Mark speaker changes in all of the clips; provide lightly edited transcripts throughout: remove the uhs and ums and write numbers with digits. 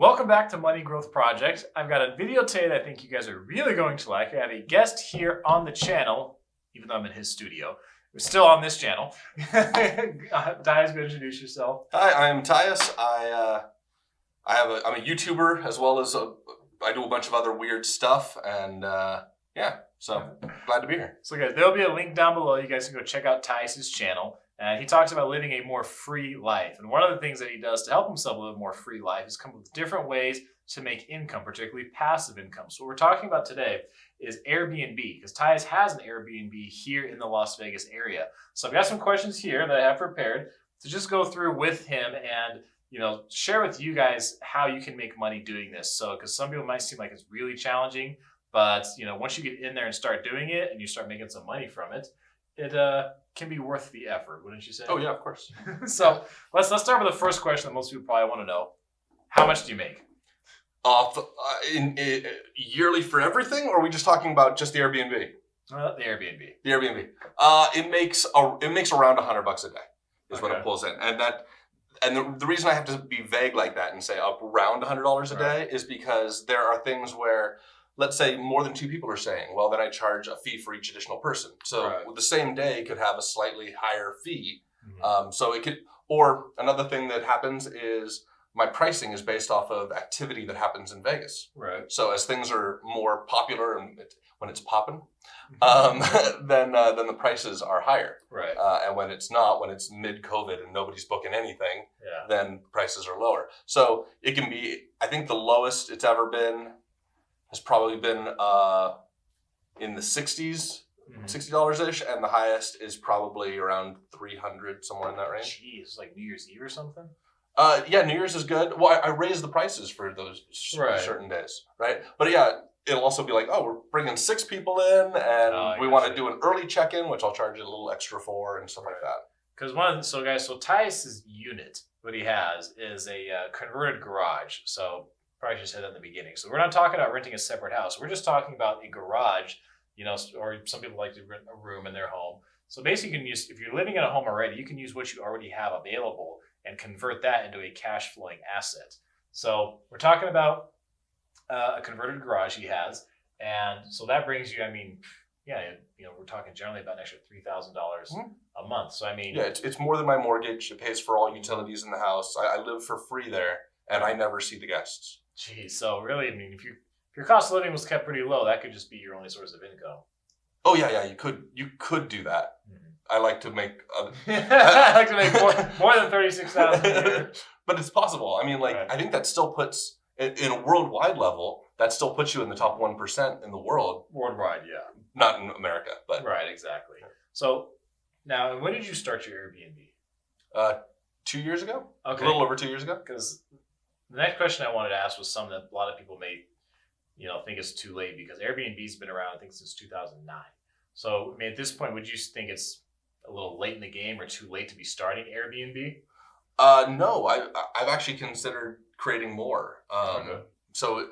Speaker 1: Welcome back to Money Growth Project. I've got a video today that I think you guys are really going to like. I have a guest here on the channel, even though I'm in his studio. We're still on this channel. Tyus, go introduce yourself.
Speaker 2: Hi, I'm Tyus. I'm a YouTuber as well as I do a bunch of other weird stuff, and so glad to be here.
Speaker 1: So guys, there'll be a link down below. You guys can go check out Tyus's channel. And he talks about living a more free life. And one of the things that he does to help himself live a more free life is come up with different ways to make income, particularly passive income. So what we're talking about today is Airbnb, because Tyus has an Airbnb here in the Las Vegas area. So I've got some questions here that I have prepared to just go through with him and share with you guys how you can make money doing this. So because some people might seem like it's really challenging, but once you get in there and start doing it and you start making some money from it, it can be worth the effort, wouldn't you say?
Speaker 2: Oh yeah, of course.
Speaker 1: So let's start with the first question that most people probably want to know. How much do you make?
Speaker 2: In yearly for everything, or are we just talking about just the Airbnb?
Speaker 1: The Airbnb.
Speaker 2: The Airbnb. It makes around $100 a day is what it pulls in, and the reason I have to be vague like that and say up around $100 a day is because there are things where, let's say more than two people are staying, well, then I charge a fee for each additional person. So the same day could have a slightly higher fee.
Speaker 1: Mm-hmm.
Speaker 2: So it could, or another thing that happens is my pricing is based off of activity that happens in Vegas.
Speaker 1: Right.
Speaker 2: So as things are more popular and when it's popping, then the prices are higher.
Speaker 1: Right.
Speaker 2: And when it's not, when it's mid-COVID and nobody's booking anything,
Speaker 1: Yeah.
Speaker 2: then prices are lower. So it can be, I think the lowest it's ever been has probably been in the 60s, $60-ish, and the highest is probably around 300, somewhere in that range.
Speaker 1: Jeez, like New Year's Eve or something?
Speaker 2: Yeah, New Year's is good. Well, I raised the prices for those certain days, right? But yeah, it'll also be like, oh, we're bringing 6 people in, and we want to do an early check-in, which I'll charge you a little extra for, and stuff like that.
Speaker 1: Because so Tyus's unit, what he has is a converted garage. So probably should say that in the beginning. So we're not talking about renting a separate house. We're just talking about a garage, or some people like to rent a room in their home. So basically you can use, if you're living in a home already, you can use what you already have available and convert that into a cash flowing asset. So we're talking about a converted garage he has. And so that brings you, we're talking generally about an extra $3,000 a month. So yeah,
Speaker 2: it's more than my mortgage. It pays for all utilities in the house. I live for free there, and I never see the guests.
Speaker 1: Geez, so really, if your cost of living was kept pretty low, that could just be your only source of income.
Speaker 2: Oh yeah, you could do that. Mm-hmm. I like to make
Speaker 1: I like to make more than $36,000 a year.
Speaker 2: But it's possible. I think that still puts, in a worldwide level, that still puts you in the top 1% in the world.
Speaker 1: Worldwide, yeah.
Speaker 2: Not in America, but
Speaker 1: right, exactly. So now, when did you start your Airbnb?
Speaker 2: 2 years ago.
Speaker 1: Okay,
Speaker 2: a little over 2 years ago.
Speaker 1: Because the next question I wanted to ask was something that a lot of people may, think it's too late, because Airbnb's been around, I think, since 2009. So, at this point, would you think it's a little late in the game or too late to be starting Airbnb?
Speaker 2: No, I've actually considered creating more. So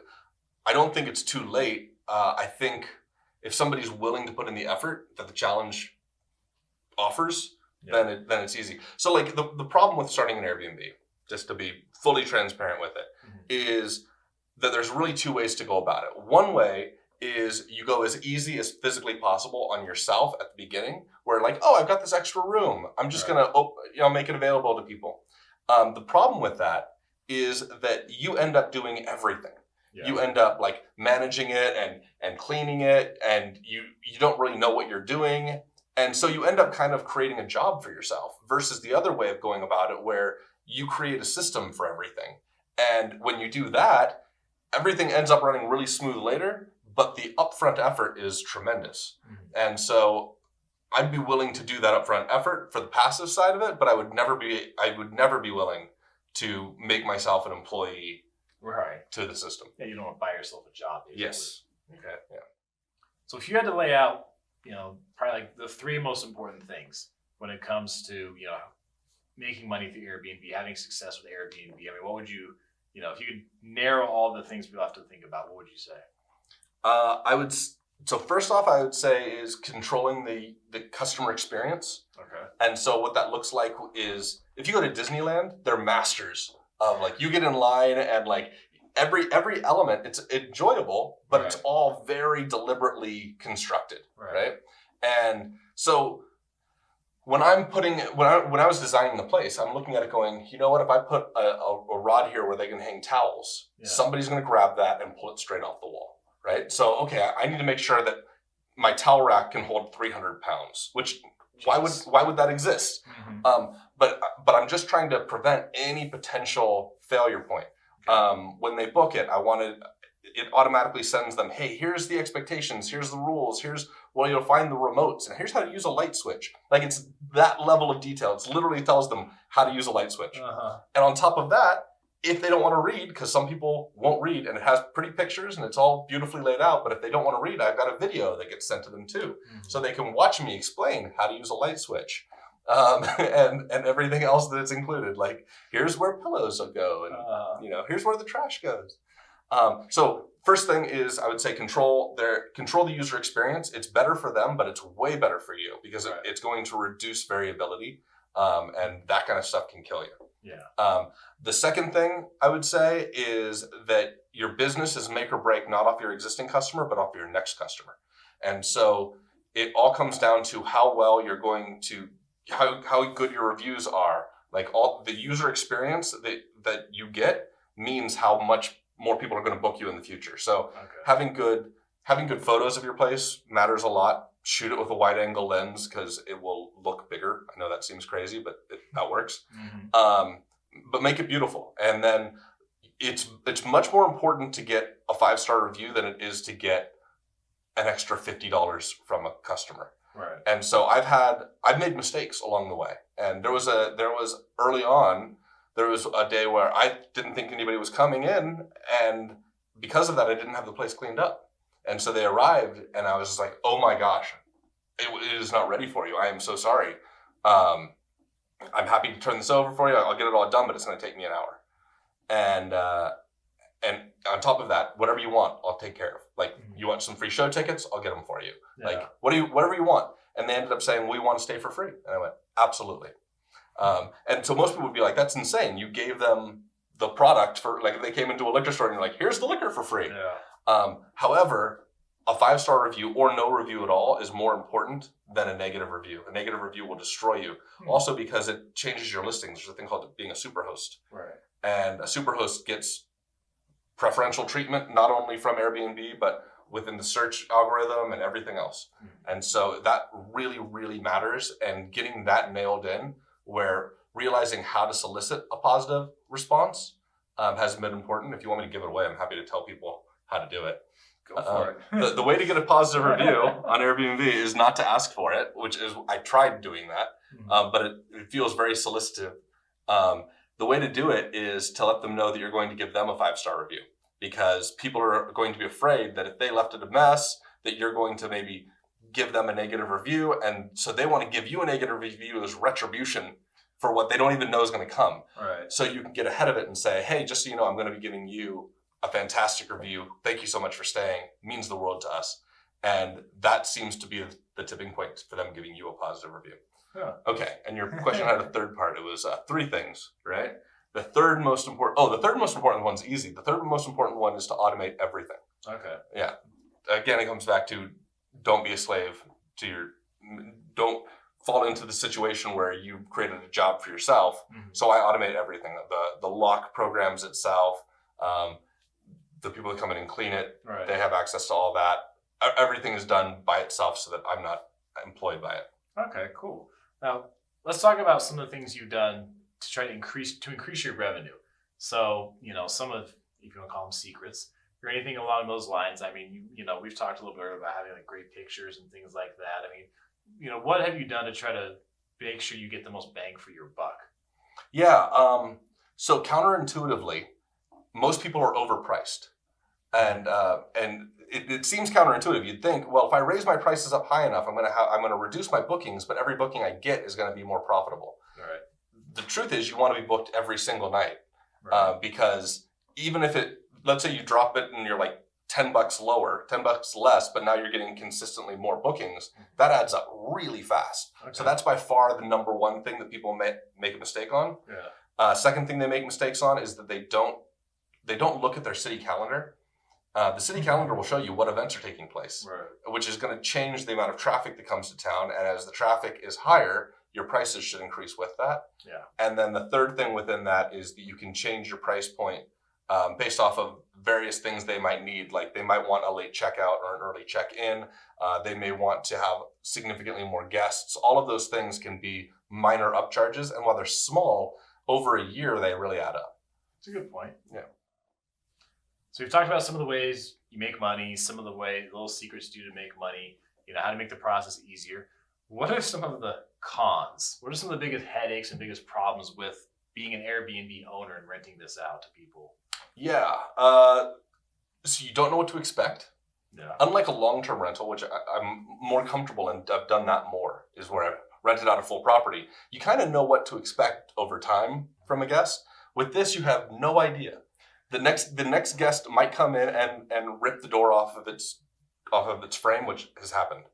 Speaker 2: I don't think it's too late. I think if somebody's willing to put in the effort that the challenge offers, then it's easy. So the problem with starting an Airbnb, just to be fully transparent with it, is that there's really 2 ways to go about it. One way is you go as easy as physically possible on yourself at the beginning, where I've got this extra room. I'm just gonna make it available to people. The problem with that is that you end up doing everything. Yeah. You end up managing it and cleaning it, and you don't really know what you're doing. And so you end up kind of creating a job for yourself versus the other way of going about it, where you create a system for everything. And when you do that, everything ends up running really smooth later, but the upfront effort is tremendous. And so I'd be willing to do that upfront effort for the passive side of it, but I would never be willing to make myself an employee to the system.
Speaker 1: Yeah, you don't want to buy yourself a job, basically.
Speaker 2: Yes.
Speaker 1: Okay. Yeah. So if you had to lay out, probably the 3 most important things when it comes to, making money through Airbnb, having success with Airbnb, what would you, if you could narrow all the things we'll have to think about, what would you say?
Speaker 2: So first off, I would say is controlling the customer experience.
Speaker 1: Okay.
Speaker 2: And so what that looks like is, if you go to Disneyland, they're masters of you get in line and every element, it's enjoyable, but it's
Speaker 1: Right.
Speaker 2: all very deliberately constructed,
Speaker 1: Right.
Speaker 2: right? And so when I was designing the place, I'm looking at it going, you know what? If I put a rod here where they can hang towels,
Speaker 1: Yeah.
Speaker 2: somebody's going to grab that and pull it straight off the wall, right? So okay, I need to make sure that my towel rack can hold 300 pounds. Which
Speaker 1: Jeez.
Speaker 2: why would that exist?
Speaker 1: Mhm.
Speaker 2: But I'm just trying to prevent any potential failure point. When they book it, it automatically sends them, hey, here's the expectations, here's the rules, here's where you'll find the remotes, and here's how to use a light switch. Like, it's that level of detail. It literally tells them how to use a light switch.
Speaker 1: Uh-huh.
Speaker 2: And on top of that, if they don't want to read, because some people won't read, and it has pretty pictures and it's all beautifully laid out, but if they don't want to read, I've got a video that gets sent to them too.
Speaker 1: Mhm.
Speaker 2: So they can watch me explain how to use a light switch. And everything else that is included. Like, here's where pillows will go, and here's where the trash goes. So first thing is, I would say control the user experience. It's better for them, but it's way better for you because
Speaker 1: Right.
Speaker 2: it's going to reduce variability, and that kind of stuff can kill you.
Speaker 1: Yeah.
Speaker 2: The second thing I would say is that your business is make or break, not off your existing customer, but off your next customer. And so it all comes down to how well you're going to, how good your reviews are. Like, all the user experience that you get means how much more people are going to book you in the future. So
Speaker 1: Okay.
Speaker 2: having good photos of your place matters a lot. Shoot it with a wide angle lens because it will look bigger. I know that seems crazy, but that works.
Speaker 1: Mhm.
Speaker 2: But make it beautiful. And then it's much more important to get a 5-star review than it is to get an extra $50 from a customer.
Speaker 1: Right.
Speaker 2: And so I've made mistakes along the way. And there was early on, there was a day where I didn't think anybody was coming in, and because of that, I didn't have the place cleaned up. And so they arrived, and I was just like, oh my gosh, it is not ready for you. I am so sorry. I'm happy to turn this over for you. I'll get it all done, but it's going to take me an hour. And on top of that, whatever you want, I'll take care of. Like, you want some free show tickets? I'll get them for you.
Speaker 1: Yeah.
Speaker 2: Like, whatever you want. And they ended up saying, we want to stay for free. And I went, absolutely. And so most people would be like, that's insane. You gave them the product for, like, they came into a liquor store and you're like, here's the liquor for free.
Speaker 1: Yeah.
Speaker 2: However, a 5-star review or no review at all is more important than a negative review. A negative review will destroy you. Also, because it changes your listings. There's a thing called being a superhost.
Speaker 1: Right.
Speaker 2: And a superhost gets preferential treatment, not only from Airbnb, but within the search algorithm and everything else. And so that really, really matters. And getting that nailed in, where realizing how to solicit a positive response has been important. If you want me to give it away, I'm happy to tell people how to do it.
Speaker 1: Go for it.
Speaker 2: The way to get a positive review on Airbnb is not to ask for it, which is, I tried doing that, but it feels very solicitive. The way to do it is to let them know that you're going to give them a 5-star review, because people are going to be afraid that if they left it a mess, that you're going to maybe give them a negative review. And so they want to give you a negative review as retribution for what they don't even know is going to come.
Speaker 1: Right.
Speaker 2: So you can get ahead of it and say, hey, just so you know, I'm going to be giving you a fantastic review. Thank you so much for staying. It means the world to us. And that seems to be the tipping point for them giving you a positive review.
Speaker 1: Yeah.
Speaker 2: Okay. And your question had a third part. It was 3 things, right? The third most important one's easy. The third most important one is to automate everything.
Speaker 1: Okay.
Speaker 2: Yeah. Again, it comes back to, don't be a slave to don't fall into the situation where you've created a job for yourself. So I automate everything. The lock programs itself, the people that come in and clean it,
Speaker 1: Right.
Speaker 2: They have access to all that. Everything is done by itself so that I'm not employed by it.
Speaker 1: Okay, cool. Now, let's talk about some of the things you've done to try to increase your revenue. So, some of, if you want to call them secrets, or anything along those lines. I mean, we've talked a little bit about having like great pictures and things like that. I mean, what have you done to try to make sure you get the most bang for your buck?
Speaker 2: Yeah. So counterintuitively, most people are overpriced, and it seems counterintuitive. You'd think, well, if I raise my prices up high enough, I'm going to reduce my bookings, but every booking I get is going to be more profitable.
Speaker 1: Right.
Speaker 2: The truth is, you want to be booked every single night,
Speaker 1: Right.
Speaker 2: because even if let's say you drop it and you're like $10 lower, $10 less, but now you're getting consistently more bookings, that adds up really fast.
Speaker 1: Okay.
Speaker 2: So that's by far the number one thing that people make a mistake on.
Speaker 1: Yeah.
Speaker 2: Second thing they make mistakes on is that they don't they don't look at their city calendar. The city calendar will show you what events are taking place, which is going to change the amount of traffic that comes to town. And as the traffic is higher, your prices should increase with that.
Speaker 1: Yeah.
Speaker 2: And then the third thing within that is that you can change your price point based off of various things they might need. Like they might want a late checkout or an early check-in. They may want to have significantly more guests. All of those things can be minor upcharges. And while they're small, over a year, they really add up.
Speaker 1: That's a good point.
Speaker 2: Yeah.
Speaker 1: So we've talked about some of the ways you make money, some of the little secrets you do to make money, how to make the process easier. What are some of the cons? What are some of the biggest headaches and biggest problems with being an Airbnb owner and renting this out to people?
Speaker 2: Yeah. So you don't know what to expect.
Speaker 1: Yeah.
Speaker 2: Unlike a long-term rental, which I'm more comfortable and I've done that more, is where I've rented out a full property. You kind of know what to expect over time from a guest. With this, you have no idea. The next guest might come in and rip the door off of its frame, which has happened.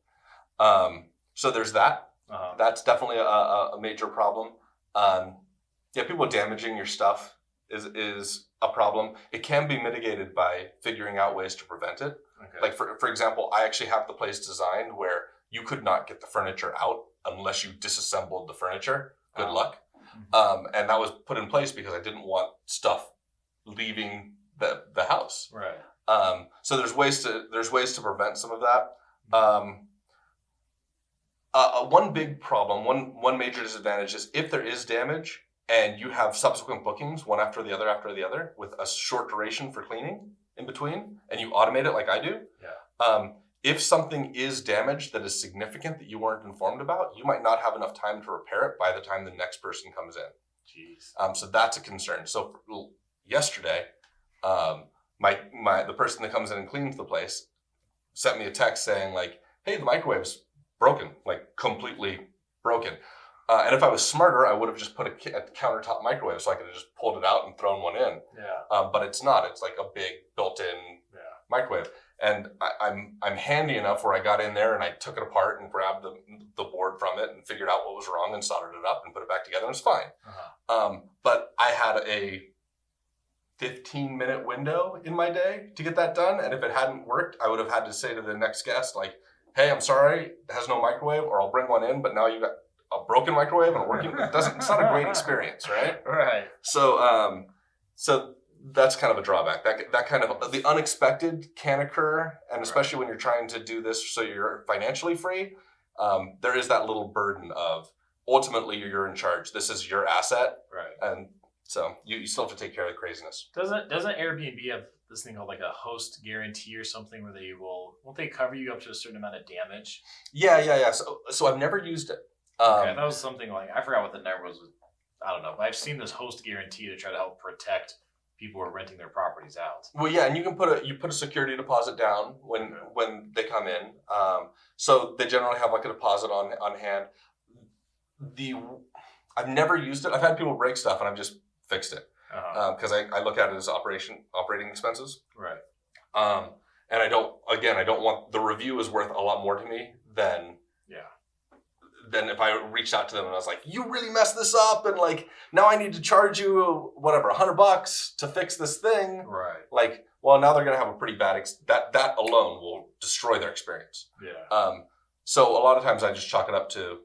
Speaker 2: So there's that.
Speaker 1: Uh-huh.
Speaker 2: That's definitely a major problem. People damaging your stuff is a problem. It can be mitigated by figuring out ways to prevent it.
Speaker 1: Okay.
Speaker 2: Like for example, I actually have the place designed where you could not get the furniture out unless you disassembled the furniture. Good luck. And that was put in place because I didn't want stuff leaving the house.
Speaker 1: Right.
Speaker 2: So there's ways to prevent some of that. One big problem, one major disadvantage is if there is damage and you have subsequent bookings, one after the other, with a short duration for cleaning in between, and you automate it like I do.
Speaker 1: Yeah.
Speaker 2: If something is damaged that is significant that you weren't informed about, you might not have enough time to repair it by the time the next person comes in.
Speaker 1: Jeez.
Speaker 2: So that's a concern. So yesterday, the person that comes in and cleans the place sent me a text saying like, "Hey, the microwave's broken, like completely broken." And if I was smarter, I would have just put a countertop microwave so I could have just pulled it out and thrown one in.
Speaker 1: Yeah.
Speaker 2: But it's not. It's like a big built-in microwave. And I'm handy enough where I got in there and I took it apart and grabbed the board from it and figured out what was wrong and soldered it up and put it back together and it's fine.
Speaker 1: Uh-huh.
Speaker 2: But I had a 15-minute window in my day to get that done. And if it hadn't worked, I would have had to say to the next guest, like, "Hey, I'm sorry, it has no microwave, or I'll bring one in, but now you got a broken microwave and a working." It's not a great experience, right?
Speaker 1: Right.
Speaker 2: So that's kind of a drawback. That kind of the unexpected can occur, and especially when you're trying to do this so you're financially free, there is that little burden of ultimately you're in charge. This is your asset,
Speaker 1: Right.
Speaker 2: and so you still have to take care of the craziness.
Speaker 1: Doesn't Airbnb have this thing called like a host guarantee or something where won't they cover you up to a certain amount of damage?
Speaker 2: Yeah. So I've never used it.
Speaker 1: Okay, that was something like, I forgot what the number was. I don't know. I've seen this host guarantee to try to help protect people who are renting their properties out.
Speaker 2: Well, yeah, and you can put a security deposit down when they come in. So they generally have like a deposit on hand. I've never used it. I've had people break stuff and I've just fixed it because I look at it as operating expenses.
Speaker 1: Right.
Speaker 2: And I don't want the review is worth a lot more to me than if I reached out to them and I was like, "You really messed this up, and like now I need to charge you whatever $100 to fix this thing."
Speaker 1: Right.
Speaker 2: Like, well, now they're gonna have a pretty bad that alone will destroy their experience.
Speaker 1: Yeah.
Speaker 2: So a lot of times I just chalk it up to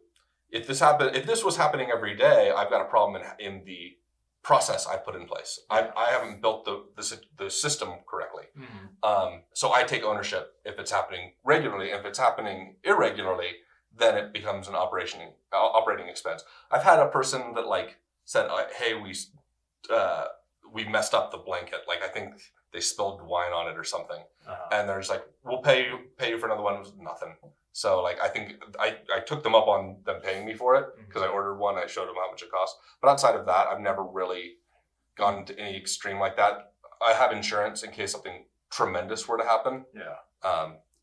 Speaker 2: if this was happening every day, I've got a problem in the process I put in place. I haven't built the system correctly.
Speaker 1: Mm-hmm.
Speaker 2: So I take ownership if it's happening regularly. If it's happening irregularly, then it becomes an operating expense. I've had a person that like said, "Hey, we messed up the blanket. Like I think they spilled wine on it or something."
Speaker 1: Uh-huh.
Speaker 2: And they're just like, "We'll pay you for another one." It was nothing. So like I think I took them up on them paying me for it because I ordered one. I showed them how much it cost. But outside of that, I've never really gone to any extreme like that. I have insurance in case something tremendous were to happen.
Speaker 1: Yeah.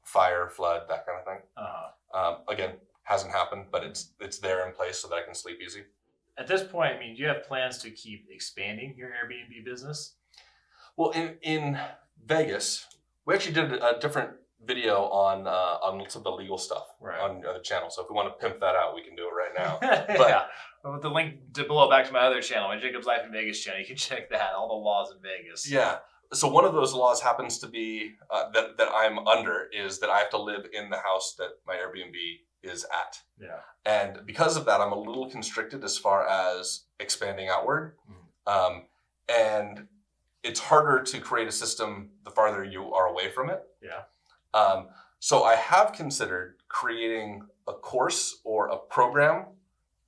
Speaker 2: Fire, flood, that kind of thing.
Speaker 1: Uh-huh.
Speaker 2: Again, hasn't happened, but it's there in place so that I can sleep easy.
Speaker 1: At this point, I mean, do you have plans to keep expanding your Airbnb business?
Speaker 2: Well, in Vegas, we actually did a different video on some of the legal stuff
Speaker 1: Right.
Speaker 2: on the channel. So if we want to pimp that out, we can do it right now.
Speaker 1: Yeah. With the link below, back to my other channel, my Jacob's Life in Vegas channel, you can check that. All the laws in Vegas.
Speaker 2: Yeah. So one of those laws happens to be that I'm under is that I have to live in the house that my Airbnb is at.
Speaker 1: Yeah.
Speaker 2: And because of that, I'm a little constricted as far as expanding outward. And it's harder to create a system the farther you are away from it.
Speaker 1: Yeah.
Speaker 2: So I have considered creating a course or a program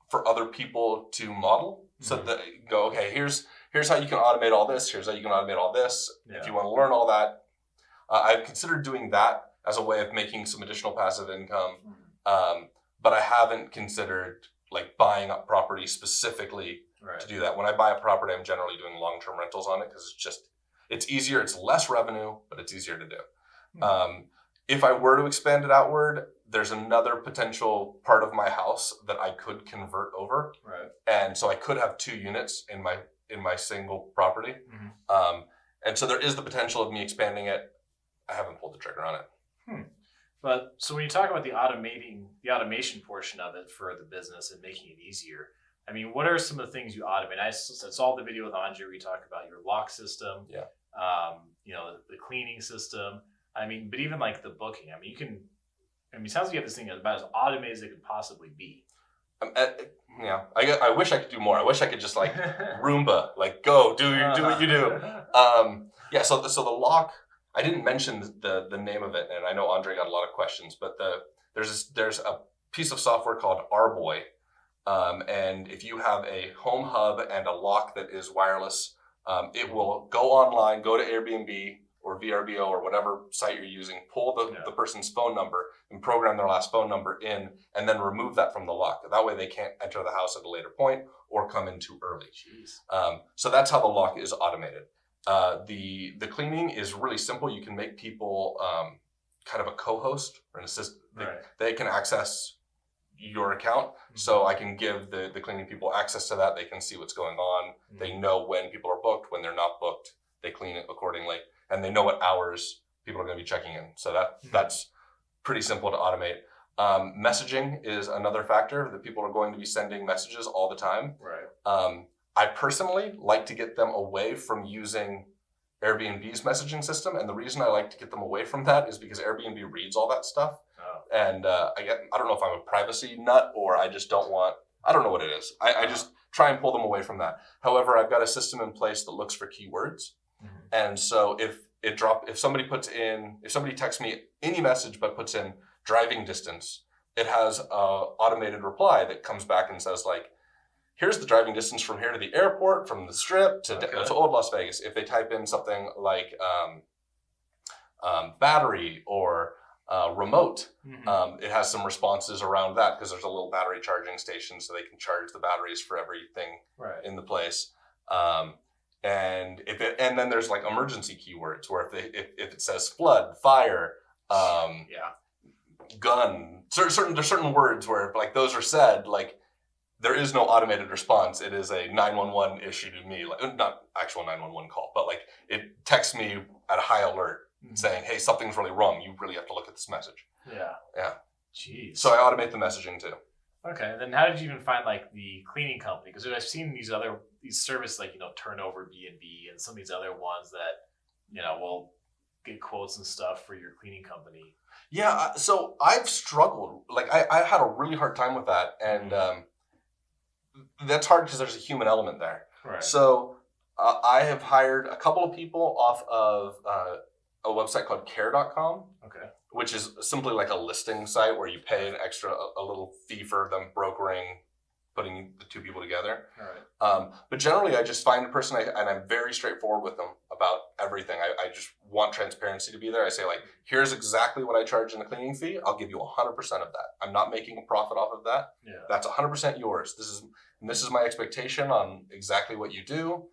Speaker 2: for other people to model. So that you go, okay, here's how you can automate all this. Here's how you can automate all this.
Speaker 1: Yeah.
Speaker 2: If you want to learn all that, I've considered doing that as a way of making some additional passive income. But I haven't considered like buying up property specifically to do that. When I buy a property, I'm generally doing long-term rentals on it because it's easier. It's less revenue, but it's easier to do. If I were to expand it outward, there's another potential part of my house that I could convert over.
Speaker 1: Right.
Speaker 2: And so I could have 2 units in my single property. And so there is the potential of me expanding it. I haven't pulled the trigger on it.
Speaker 1: But so when you talk about the automation portion of it for the business and making it easier, I mean, what are some of the things you automate? I saw the video with Andre where you talk about your lock system.
Speaker 2: Yeah.
Speaker 1: The cleaning system. I mean, but even like the booking. I mean, it sounds like you have this thing about as automated as it could possibly be.
Speaker 2: I wish I could do more. I wish I could just like Roomba, like go do what you do. So the lock. I didn't mention the name of it, and I know Andre got a lot of questions. But there's a piece of software called Arboy, and if you have a home hub and a lock that is wireless, it will go online, go to Airbnb or VRBO or whatever site you're using, pull the person's phone number and program their last phone number in, and then remove that from the lock. That way they can't enter the house at a later point or come in too early. So that's how the lock is automated. The cleaning is really simple. You can make people kind of a co-host or an assistant. They can access your account. So I can give the cleaning people access to that. They can see what's going on. They know when people are booked, when they're not booked. They clean it accordingly. And they know what hours people are going to be checking in. So that's pretty simple to automate. Messaging is another factor that people are going to be sending messages all the time.
Speaker 1: Right.
Speaker 2: I personally like to get them away from using Airbnb's messaging system. And the reason I like to get them away from that is because Airbnb reads all that stuff. And I don't know if I'm a privacy nut or I just don't want, I don't know what it is. I just try and pull them away from that. However, I've got a system in place that looks for keywords. And so if somebody texts me any message but puts in driving distance, it has an automated reply that comes back and says like, here's the driving distance from here to the airport, from the strip to Old Las Vegas. If they type in something like battery or remote, it has some responses around that because there's a little battery charging station so they can charge the batteries for everything in the place. And then there's like emergency keywords where if it says flood, fire, gun, there's certain words where like those are said, like there is no automated response. It is a 911 issue to me, like not actual 911 call, but like it texts me at a high alert saying, hey, something's really wrong. You really have to look at this message. Yeah. Jeez. So I automate the messaging too.
Speaker 1: Okay. Then how did you even find like the cleaning company? Because I've seen these services like, Turnover B&B and some of these other ones that, will get quotes and stuff for your cleaning company.
Speaker 2: Yeah. So I've struggled. Like I had a really hard time with that. And that's hard because there's a human element there.
Speaker 1: Right.
Speaker 2: So I have hired a couple of people off of a website called care.com.
Speaker 1: Okay.
Speaker 2: Which is simply like a listing site where you pay a little fee for them brokering, putting the 2 people together.
Speaker 1: All right.
Speaker 2: But generally, I just find a person and I'm very straightforward with them about everything. I just want transparency to be there. I say like, here's exactly what I charge in a cleaning fee. I'll give you 100% of that. I'm not making a profit off of that.
Speaker 1: Yeah.
Speaker 2: That's 100% yours. This is my expectation on exactly what you do.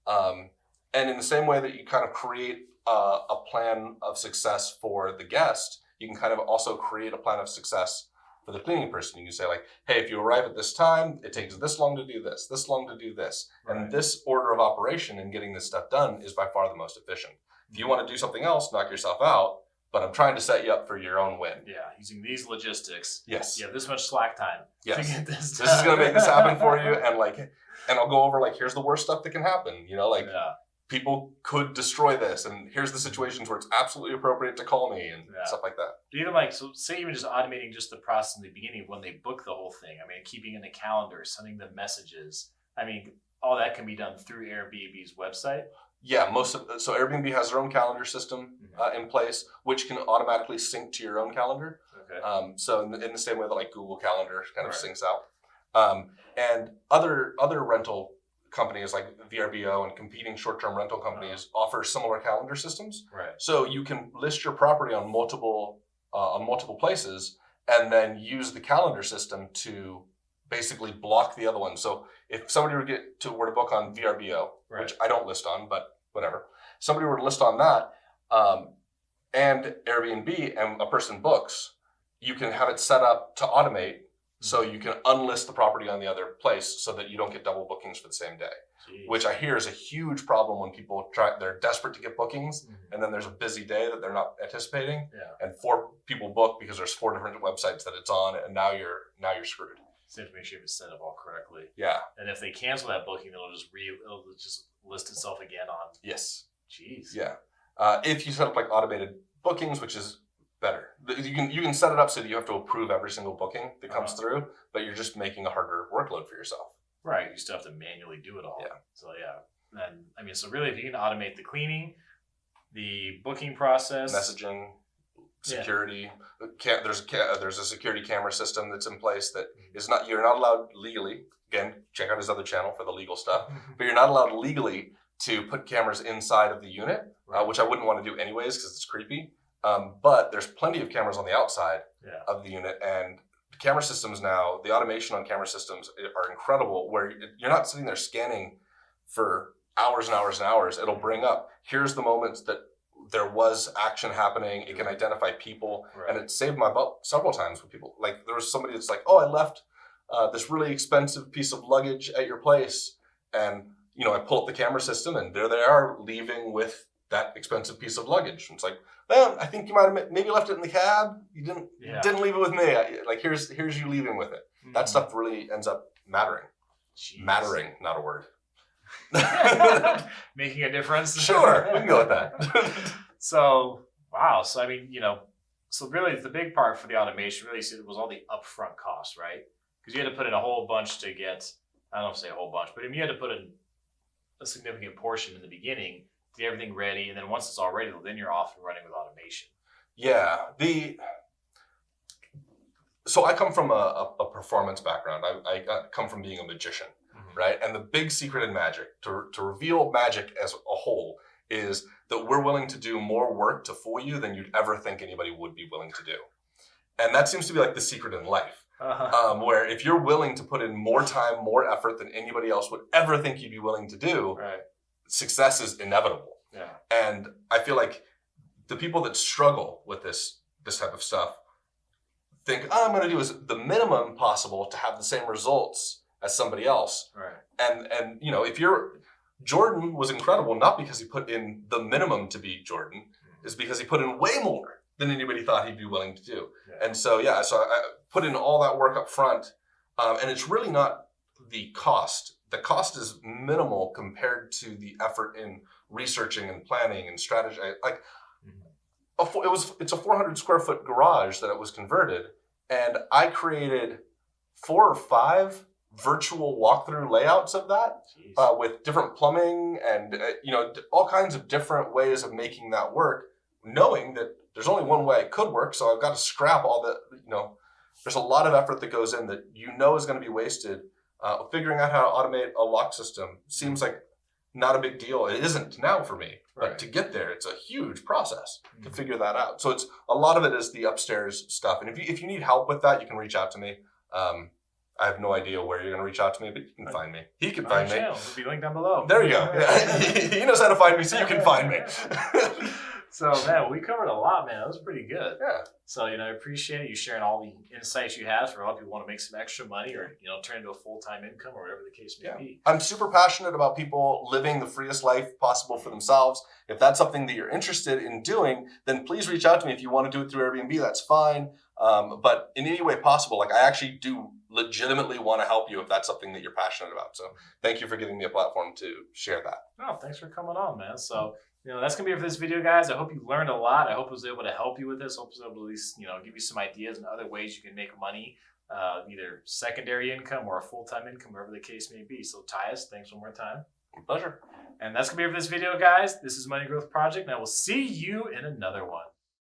Speaker 2: And in the same way that you kind of create a plan of success for the guest, you can kind of also create a plan of success for the cleaning person. You can say like, hey, if you arrive at this time, it takes this long to do this long to do this. Right. And this order of operation and getting this stuff done is by far the most efficient. If you want to do something else, knock yourself out, but I'm trying to set you up for your own win.
Speaker 1: Yeah, using these logistics.
Speaker 2: Yes.
Speaker 1: You have this much slack time
Speaker 2: Yes.
Speaker 1: to get this done.
Speaker 2: This is going to make this happen for you. And I'll go over like, here's the worst stuff that can happen. People could destroy this, and here's the situations where it's absolutely appropriate to call me and stuff like that.
Speaker 1: Even so say even just automating just the process in the beginning when they book the whole thing. I mean, keeping in the calendar, sending them messages. I mean, all that can be done through Airbnb's website.
Speaker 2: Yeah, so Airbnb has their own calendar system in place, which can automatically sync to your own calendar.
Speaker 1: Okay.
Speaker 2: So in the same way that like Google Calendar kind of syncs out. And other rental companies like VRBO and competing short-term rental companies offer similar calendar systems.
Speaker 1: Right.
Speaker 2: So you can list your property on multiple places and then use the calendar system to basically block the other one. So if somebody were to book on VRBO, which I don't list on, but whatever, somebody were to list on that and Airbnb and a person books, you can have it set up to automate. So you can unlist the property on the other place so that you don't get double bookings for the same day. Jeez. Which I hear is a huge problem when people they're desperate to get bookings and then there's a busy day that they're not anticipating and 4 people book because there's 4 different websites that it's on and now you're screwed.
Speaker 1: So you have to make sure it's set up all correctly.
Speaker 2: Yeah.
Speaker 1: And if they cancel that booking, it'll just list itself again on.
Speaker 2: Yes.
Speaker 1: Jeez.
Speaker 2: Yeah. If you set up like automated bookings, which is better. You can set it up so that you have to approve every single booking that comes through, but you're just making a harder workload for yourself.
Speaker 1: Right. You still have to manually do it all. Yeah. So then so really, if you can automate the cleaning, the booking process,
Speaker 2: messaging, security, there's a security camera system that's in place that is you're not allowed legally. Again, check out his other channel for the legal stuff. But you're not allowed legally to put cameras inside of the unit, which I wouldn't want to do anyways because it's creepy. But there's plenty of cameras on the outside of the unit, and the camera systems now, the automation on camera systems are incredible, where you're not sitting there scanning for hours and hours and hours. It'll bring up, here's the moments that there was action happening. It can identify people, and it saved my butt several times with people. Like there was somebody that's like, oh, I left this really expensive piece of luggage at your place, and I pull up the camera system, and there they are leaving with that expensive piece of luggage. And it's like, well, I think you might have maybe left it in the cab. You didn't leave it with me. Here's you leaving with it. That stuff really ends up mattering. Jeez. Mattering, not a word.
Speaker 1: Making a difference.
Speaker 2: Sure, we can go with that.
Speaker 1: So, wow. So, I mean, so really the big part for the automation really was all the upfront costs, right? Because you had to put in a whole bunch to get, I don't know if say a whole bunch, but you had to put in a significant portion in the beginning to get everything ready. And then once it's all ready, then you're off and running with automation. Yeah.
Speaker 2: So I come from a performance background. I come from being a magician, right? And the big secret in magic, to reveal magic as a whole, is that we're willing to do more work to fool you than you'd ever think anybody would be willing to do. And that seems to be like the secret in life. Where if you're willing to put in more time, more effort than anybody else would ever think you'd be willing to do, success is inevitable.
Speaker 1: Yeah.
Speaker 2: And I feel like the people that struggle with this type of stuff think, all I'm going to do is the minimum possible to have the same results as somebody else.
Speaker 1: Right.
Speaker 2: And if Jordan was incredible, not because he put in the minimum to be Jordan, is because he put in way more than anybody thought he'd be willing to do. Yeah. And so I put in all that work up front, and it's really not the cost. The cost is minimal compared to the effort in researching and planning and strategy. It's a 400 square foot garage that it was converted, and I created 4 or 5 virtual walkthrough layouts of that with different plumbing and all kinds of different ways of making that work, knowing that there's only one way it could work. So I've got to scrap all the there's a lot of effort that goes in that is going to be wasted. Figuring out how to automate a lock system seems like not a big deal. It isn't now for me, but to get there, it's a huge process to figure that out. So it's a lot of it is the upstairs stuff. And if you need help with that, you can reach out to me. I have no idea where you're going to reach out to me, but you can find me. He can find me.
Speaker 1: It'll be linked down below.
Speaker 2: There you go. Yeah. He knows how to find me, so you can find me.
Speaker 1: So, man, we covered a lot, man. That was pretty good.
Speaker 2: Yeah.
Speaker 1: So, I appreciate it. You sharing all the insights you have for a lot of people who want to make some extra money or, turn into a full-time income or whatever the case may be.
Speaker 2: I'm super passionate about people living the freest life possible for themselves. If that's something that you're interested in doing, then please reach out to me. If you want to do it through Airbnb, that's fine. But in any way possible, like I actually do legitimately want to help you if that's something that you're passionate about. So thank you for giving me a platform to share that.
Speaker 1: Oh, thanks for coming on, man. So, that's going to be it for this video, guys. I hope you learned a lot. I hope I was able to help you with this. I hope I was able to at least, give you some ideas and other ways you can make money, either secondary income or a full-time income, wherever the case may be. So, Tyus, thanks one more time.
Speaker 2: Pleasure.
Speaker 1: And that's going to be it for this video, guys. This is Money Growth Project, and I will see you in another one.